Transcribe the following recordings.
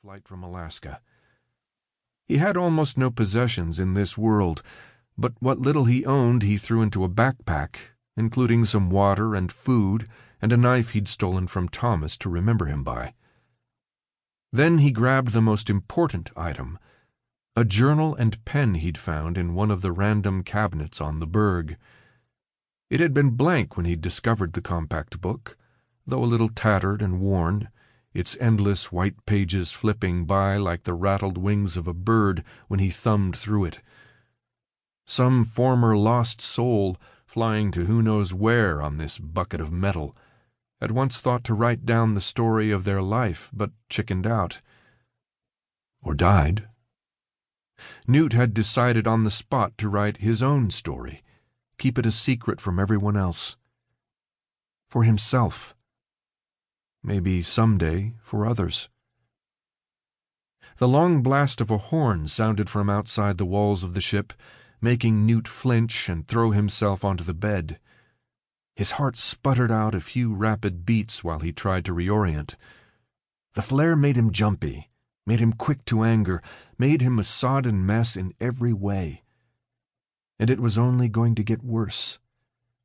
flight from Alaska. He had almost no possessions in this world, but what little he owned he threw into a backpack, including some water and food and a knife he'd stolen from Thomas to remember him by. Then he grabbed the most important item, a journal and pen he'd found in one of the random cabinets on the Berg. It had been blank when he'd discovered the compact book, though a little tattered and worn, its endless white pages flipping by like the rattled wings of a bird when he thumbed through it. Some former lost soul, flying to who knows where on this bucket of metal, had once thought to write down the story of their life, but chickened out. Or died. Newt had decided on the spot to write his own story, keep it a secret from everyone else. For himself. Maybe someday for others. The long blast of a horn sounded from outside the walls of the ship, making Newt flinch and throw himself onto the bed. His heart sputtered out a few rapid beats while he tried to reorient. The flare made him jumpy, made him quick to anger, made him a sodden mess in every way. And it was only going to get worse.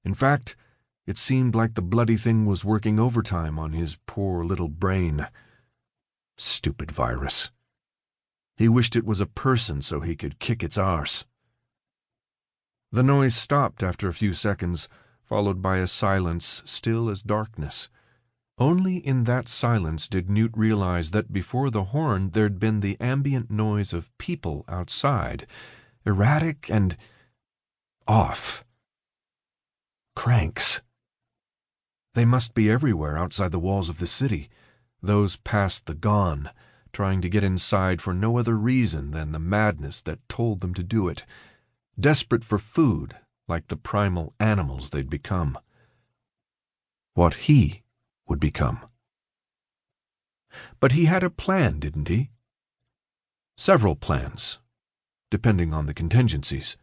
In fact, it seemed like the bloody thing was working overtime on his poor little brain. Stupid virus. He wished it was a person so he could kick its arse. The noise stopped after a few seconds, followed by a silence still as darkness. Only in that silence did Newt realize that before the horn there'd been the ambient noise of people outside, erratic and off. Cranks. They must be everywhere outside the walls of the city, those past the gone, trying to get inside for no other reason than the madness that told them to do it, desperate for food like the primal animals they'd become. What he would become. But he had a plan, didn't he? Several plans, depending on the contingencies.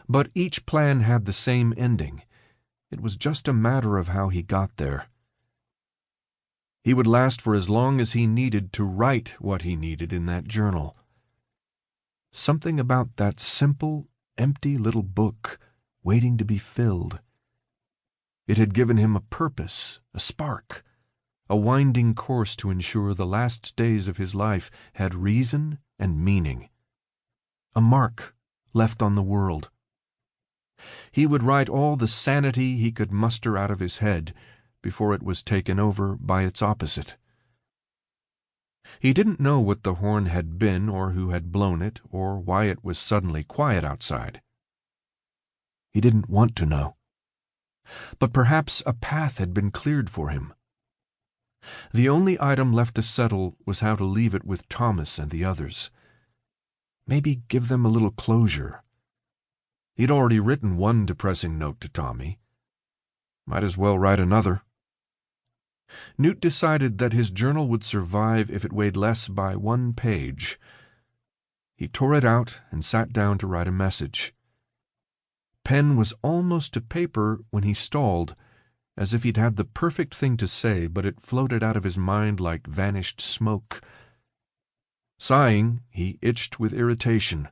But each plan had the same ending. It was just a matter of how he got there. He would last for as long as he needed to write what he needed in that journal. Something about that simple, empty little book waiting to be filled. It had given him a purpose, a spark, a winding course to ensure the last days of his life had reason and meaning. A mark left on the world. He would write all the sanity he could muster out of his head before it was taken over by its opposite. He didn't know what the horn had been or who had blown it or why it was suddenly quiet outside. He didn't want to know. But perhaps a path had been cleared for him. The only item left to settle was how to leave it with Thomas and the others. Maybe give them a little closure. He'd already written one depressing note to Tommy. Might as well write another. Newt decided that his journal would survive if it weighed less by 1 page. He tore it out and sat down to write a message. Pen was almost to paper when he stalled, as if he'd had the perfect thing to say, but it floated out of his mind like vanished smoke. Sighing, he itched with irritation,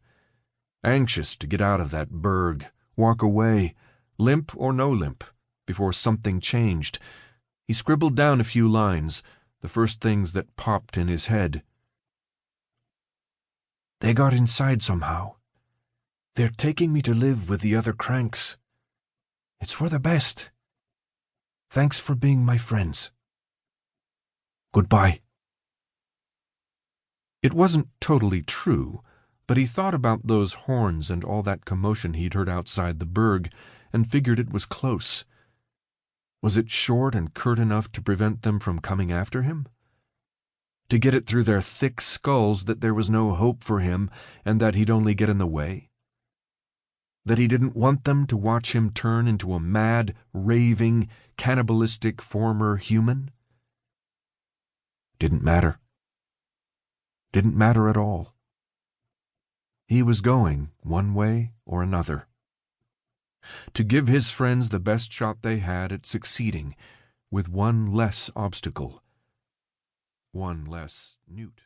anxious to get out of that Berg, walk away, limp or no limp, before something changed. He scribbled down a few lines, the first things that popped in his head. They got inside somehow. They're taking me to live with the other cranks. It's for the best. Thanks for being my friends. Goodbye. It wasn't totally true, but he thought about those horns and all that commotion he'd heard outside the Berg and figured it was close. Was it short and curt enough to prevent them from coming after him? To get it through their thick skulls that there was no hope for him and that he'd only get in the way? That he didn't want them to watch him turn into a mad, raving, cannibalistic former human? Didn't matter. Didn't matter at all. He was going one way or another. To give his friends the best shot they had at succeeding, with one less obstacle. One less Newt.